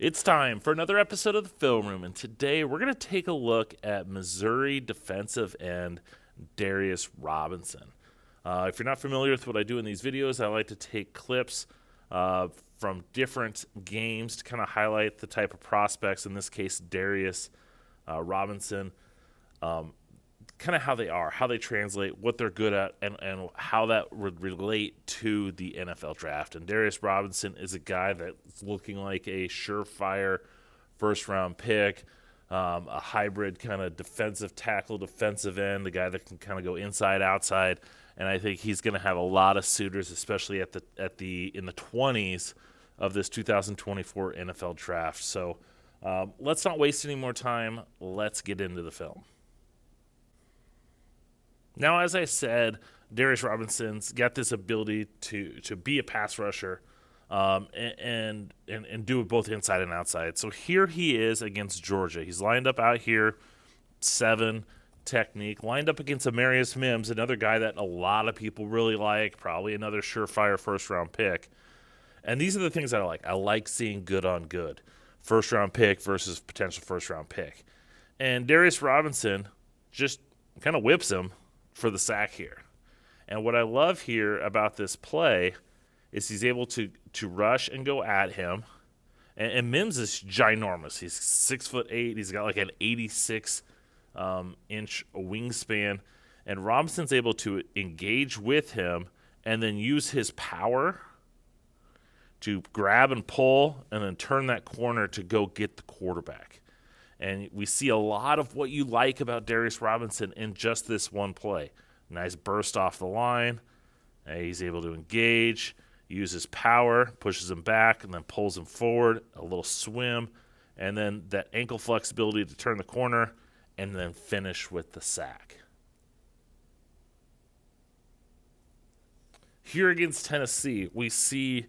It's time for another episode of the Film Room, and today we're going to take a look at Missouri defensive end Darius Robinson. If you're not familiar with what I do in these videos, I like to take clips from different games to kind of highlight the type of prospects, in this case Darius Robinson, kind of how they are, how they translate, what they're good at, and how that would relate to the NFL draft. And Darius Robinson is a guy that's looking like a surefire first-round pick, a hybrid kind of defensive tackle, defensive end, the guy that can kind of go inside, outside. And I think he's going to have a lot of suitors, especially in the 20s of this 2024 NFL draft. So let's not waste any more time. Let's get into the film. Now, as I said, Darius Robinson's got this ability to be a pass rusher and do it both inside and outside. So here he is against Georgia. He's lined up out here, 7 technique, lined up against Amarius Mims, another guy that a lot of people really like, probably another surefire first-round pick. And these are the things that I like. I like seeing good on good, first-round pick versus potential first-round pick. And Darius Robinson just kind of whips him for the sack here. And what I love here about this play is he's able to rush and go at him. And Mims is ginormous. He's 6'8". He's got like an 86 inch wingspan. And Robinson's able to engage with him and then use his power to grab and pull and then turn that corner to go get the quarterback. And we see a lot of what you like about Darius Robinson in just this one play. Nice burst off the line. He's able to engage, use his power, pushes him back, and then pulls him forward, a little swim, and then that ankle flexibility to turn the corner, and then finish with the sack. Here against Tennessee, we see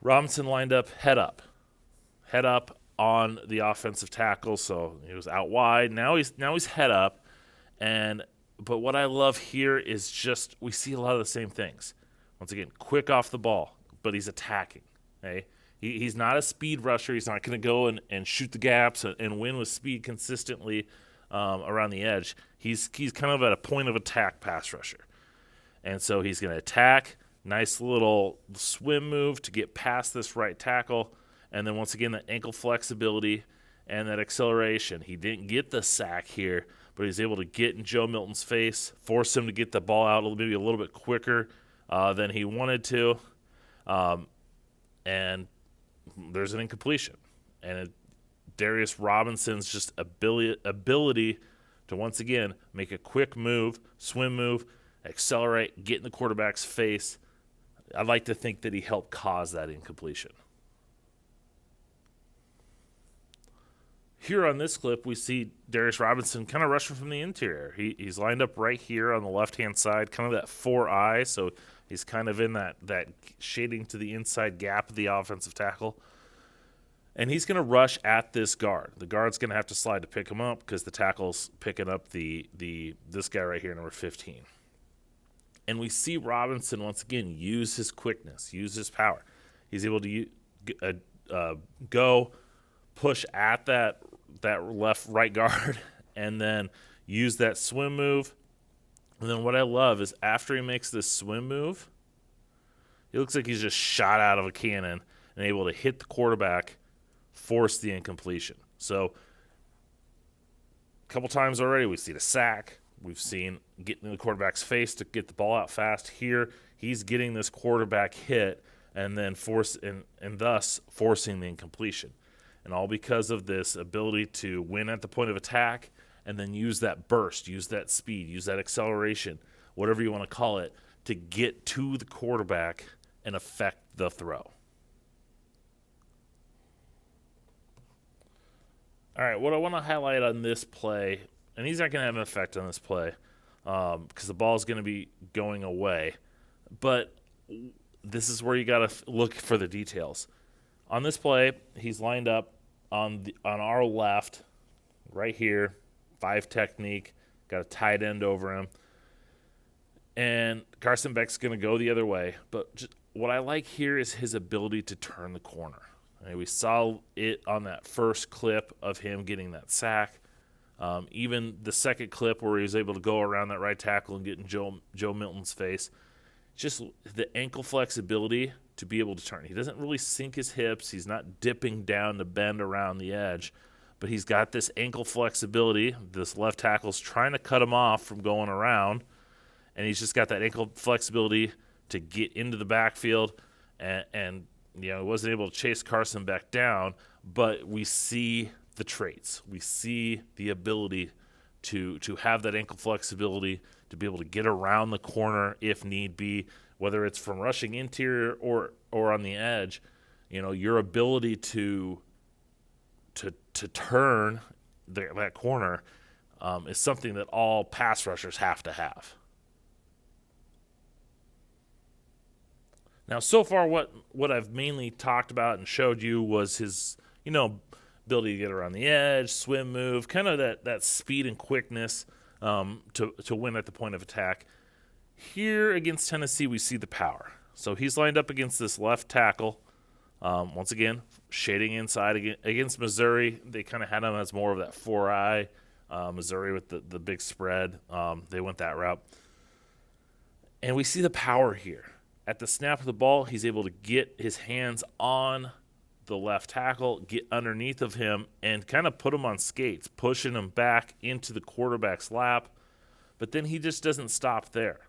Robinson lined up head up on the offensive tackle, so he was out wide. Now he's head up, but what I love here is just we see a lot of the same things. Once again, quick off the ball, but he's attacking. Okay? He's not a speed rusher. He's not going to go and shoot the gaps and win with speed consistently around the edge. He's kind of at a point of attack pass rusher, and so he's going to attack. Nice little swim move to get past this right tackle. And then once again, that ankle flexibility and that acceleration. He didn't get the sack here, but he's able to get in Joe Milton's face, force him to get the ball out maybe a little bit quicker than he wanted to. And there's an incompletion. And Darius Robinson's just ability to, once again, make a quick move, swim move, accelerate, get in the quarterback's face. I'd like to think that he helped cause that incompletion. Here on this clip, we see Darius Robinson kind of rushing from the interior. He's lined up right here on the left-hand side, kind of that 4-eye, so he's kind of in that shading to the inside gap of the offensive tackle. And he's going to rush at this guard. The guard's going to have to slide to pick him up because the tackle's picking up this guy right here, number 15. And we see Robinson, once again, use his quickness, use his power. He's able to go, push at that right guard, and then use that swim move. And then what I love is after he makes this swim move, he looks like he's just shot out of a cannon and able to hit the quarterback, force the incompletion. So a couple times already we see the sack. We've seen getting in the quarterback's face to get the ball out fast. Here, he's getting this quarterback hit and then thus forcing the incompletion. And all because of this ability to win at the point of attack and then use that burst, use that speed, use that acceleration, whatever you want to call it, to get to the quarterback and affect the throw. All right, what I want to highlight on this play, and he's not going to have an effect on this play because the ball is going to be going away, but this is where you got to look for the details. On this play, he's lined up on our left, right here, 5 technique, got a tight end over him, and Carson Beck's going to go the other way. But what I like here is his ability to turn the corner. And we saw it on that first clip of him getting that sack. Even the second clip where he was able to go around that right tackle and get in Joe Milton's face. Just the ankle flexibility to be able to turn. He doesn't really sink his hips. He's not dipping down to bend around the edge. But he's got this ankle flexibility. This left tackle's trying to cut him off from going around. And he's just got that ankle flexibility to get into the backfield. And he wasn't able to chase Carson back down. But we see the traits. We see the ability to have that ankle flexibility, to be able to get around the corner if need be, whether it's from rushing interior or on the edge. Your ability to turn that corner is something that all pass rushers have to have. Now, so far, what I've mainly talked about and showed you was his, ability to get around the edge, swim move, kind of that speed and quickness to win at the point of attack. Here against Tennessee, we see the power. So he's lined up against this left tackle. Once again, shading inside against Missouri. They kind of had him as more of that 4-eye. Missouri with the big spread. They went that route. And we see the power here. At the snap of the ball, he's able to get his hands on the left tackle, get underneath of him, and kind of put him on skates, pushing him back into the quarterback's lap. But then he just doesn't stop there.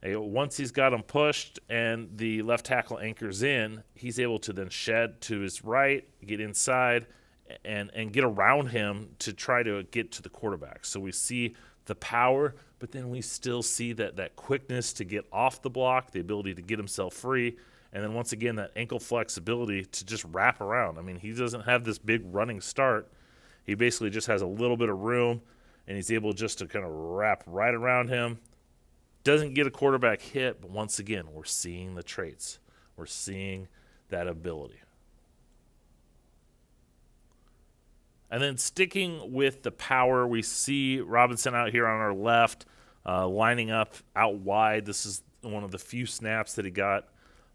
Once he's got him pushed and the left tackle anchors in, he's able to then shed to his right, get inside, and get around him to try to get to the quarterback. So we see the power, but then we still see that quickness to get off the block, the ability to get himself free, and then once again that ankle flexibility to just wrap around. I mean, he doesn't have this big running start. He basically just has a little bit of room, and he's able just to kind of wrap right around him. Doesn't get a quarterback hit, but once again, we're seeing the traits. We're seeing that ability. And then sticking with the power, we see Robinson out here on our left, lining up out wide. This is one of the few snaps that he got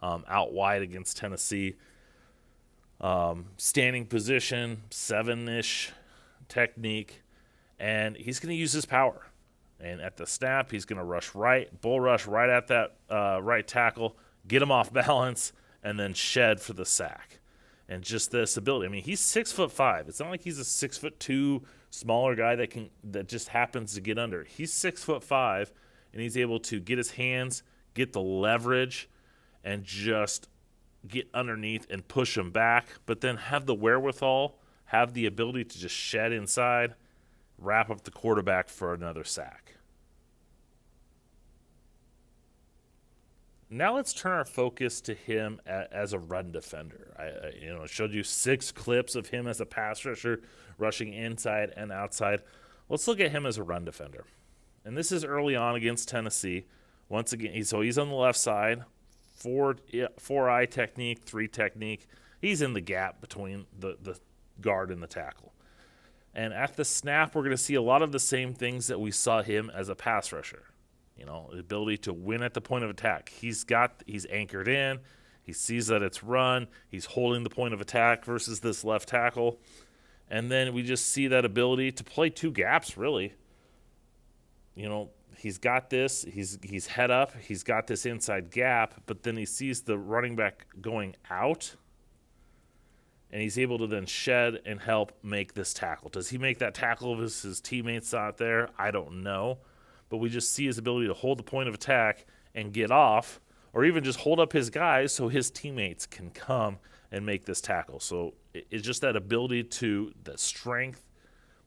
out wide against Tennessee. Standing position, 7-ish technique, and he's going to use his power. And at the snap, he's going to rush right, bull rush right at that right tackle, get him off balance, and then shed for the sack. And just this ability. I mean, he's 6'5". It's not like he's a 6'2" smaller guy that just happens to get under. He's 6'5", and he's able to get his hands, get the leverage, and just get underneath and push him back. But then have the wherewithal, have the ability to just shed inside, wrap up the quarterback for another sack. Now let's turn our focus to him as a run defender. I showed you 6 clips of him as a pass rusher, rushing inside and outside. Let's look at him as a run defender. And this is early on against Tennessee. Once again, so he's on the left side, 4-eye technique, 3 technique. He's in the gap between the guard and the tackle. And at the snap, we're going to see a lot of the same things that we saw him as a pass rusher. The ability to win at the point of attack. He's anchored in. He sees that it's run. He's holding the point of attack versus this left tackle. And then we just see that ability to play 2 gaps, really. He's got this. He's head up. He's got this inside gap, but then he sees the running back going out, and he's able to then shed and help make this tackle. Does he make that tackle if his teammates not there? I don't know. But we just see his ability to hold the point of attack and get off, or even just hold up his guys so his teammates can come and make this tackle. So it's just that ability to, the strength,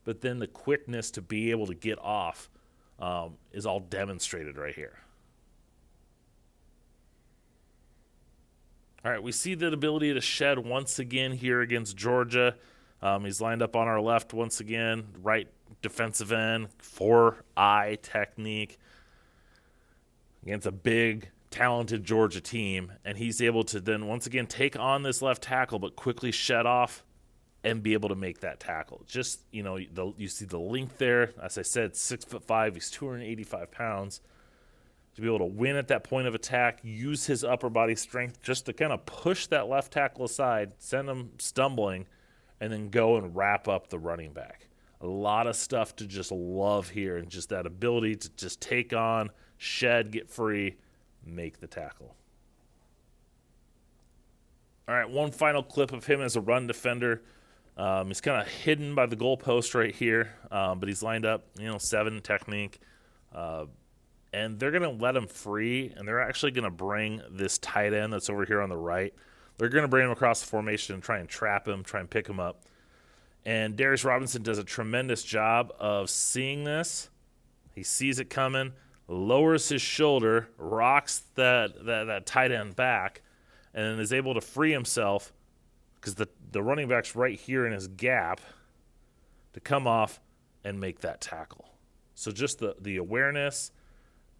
but then the quickness to be able to get off is all demonstrated right here. All right, we see that ability to shed once again here against Georgia. He's lined up on our left once again, right defensive end, 4-eye technique against a big, talented Georgia team. And he's able to then once again take on this left tackle, but quickly shed off and be able to make that tackle. Just, you see the length there. As I said, 6'5", he's 285 pounds. to be able to win at that point of attack, use his upper body strength just to kind of push that left tackle aside, send him stumbling, and then go and wrap up the running back. A lot of stuff to just love here, and just that ability to just take on, shed, get free, make the tackle. All right, one final clip of him as a run defender. He's kind of hidden by the goalpost right here, but he's lined up, 7 technique. And they're going to let him free, and they're actually going to bring this tight end that's over here on the right. They're going to bring him across the formation and try and trap him, try and pick him up. And Darius Robinson does a tremendous job of seeing this. He sees it coming, lowers his shoulder, rocks that tight end back, and then is able to free himself because the running back's right here in his gap to come off and make that tackle. So just the awareness,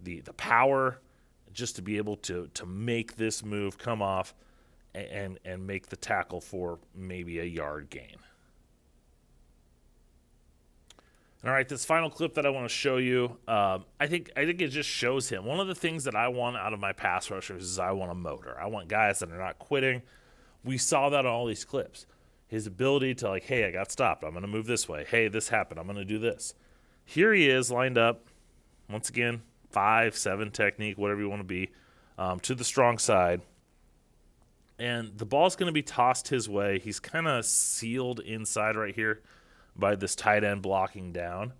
the power, just to be able to make this move, come off, and make the tackle for maybe a yard gain. All right, this final clip that I want to show you, I think it just shows him. One of the things that I want out of my pass rushers is I want a motor. I want guys that are not quitting. We saw that on all these clips. His ability to, like, hey, I got stopped. I'm going to move this way. Hey, this happened. I'm going to do this. Here he is lined up, once again, 5-7 technique, whatever you want to be, to the strong side. And the ball's going to be tossed his way. He's kind of sealed inside right here by this tight end blocking down.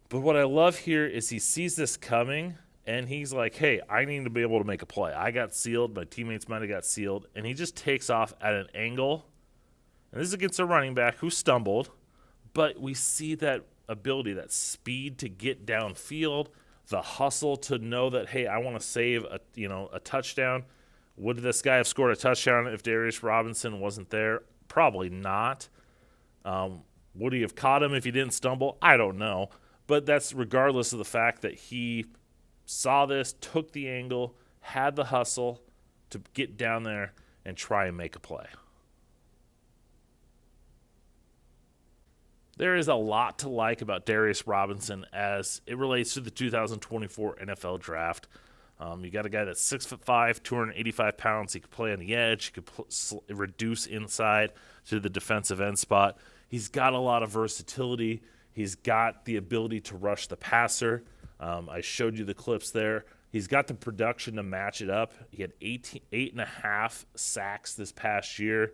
But what I love here is he sees this coming, and he's like, hey, I need to be able to make a play. I got sealed. My teammates might have got sealed. And he just takes off at an angle. And this is against a running back who stumbled. But we see that ability, that speed to get downfield, the hustle to know that, hey, I want to save a touchdown. Would this guy have scored a touchdown if Darius Robinson wasn't there? Probably not. Would he have caught him if he didn't stumble? I don't know. But that's regardless of the fact that he saw this, took the angle, had the hustle to get down there and try and make a play. There is a lot to like about Darius Robinson as it relates to the 2024 NFL Draft. You got a guy that's 6'5", 285 pounds. He could play on the edge. He could reduce inside to the defensive end spot. He's got a lot of versatility. He's got the ability to rush the passer. I showed you the clips there. He's got the production to match it up. He had 8.5 sacks this past year,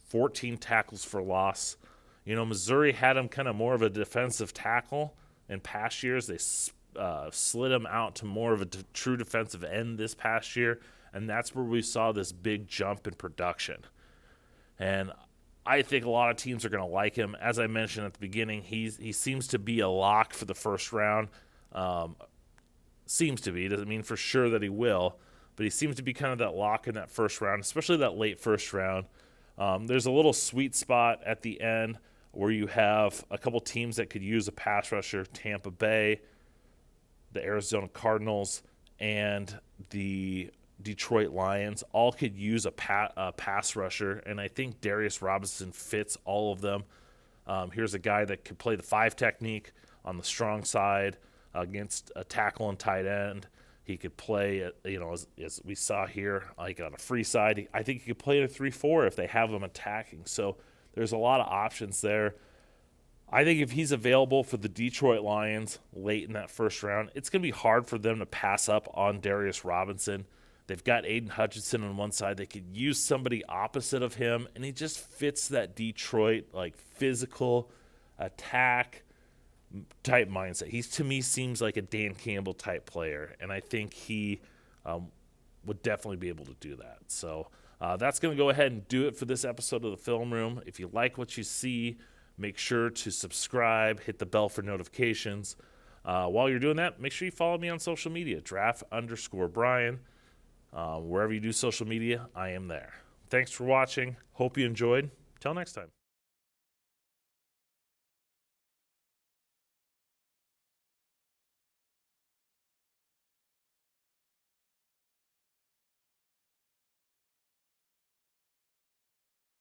14 tackles for loss. Missouri had him kind of more of a defensive tackle in past years. They slid him out to more of a true defensive end this past year, and that's where we saw this big jump in production. And I think a lot of teams are going to like him. As I mentioned at the beginning, he seems to be a lock for the first round. Seems to be. Doesn't mean for sure that he will, but he seems to be kind of that lock in that first round, especially that late first round. There's a little sweet spot at the end where you have a couple teams that could use a pass rusher, Tampa Bay, the Arizona Cardinals, and the Detroit Lions all could use a pass rusher, and I think Darius Robinson fits all of them. Here's a guy that could play the 5 technique on the strong side against a tackle and tight end. He could play, as we saw here, like on a free side. I think he could play in a 3-4 if they have him attacking. So there's a lot of options there. I think if he's available for the Detroit Lions late in that first round, it's going to be hard for them to pass up on Darius Robinson. They've got Aiden Hutchinson on one side. They could use somebody opposite of him, and he just fits that Detroit physical attack type mindset. He, to me, seems like a Dan Campbell type player, and I think he would definitely be able to do that. So that's going to go ahead and do it for this episode of the Film Room. If you like what you see, make sure to subscribe, hit the bell for notifications. While you're doing that, make sure you follow me on social media, draft_Brian. Wherever you do social media, I am there. Thanks for watching. Hope you enjoyed. Till next time.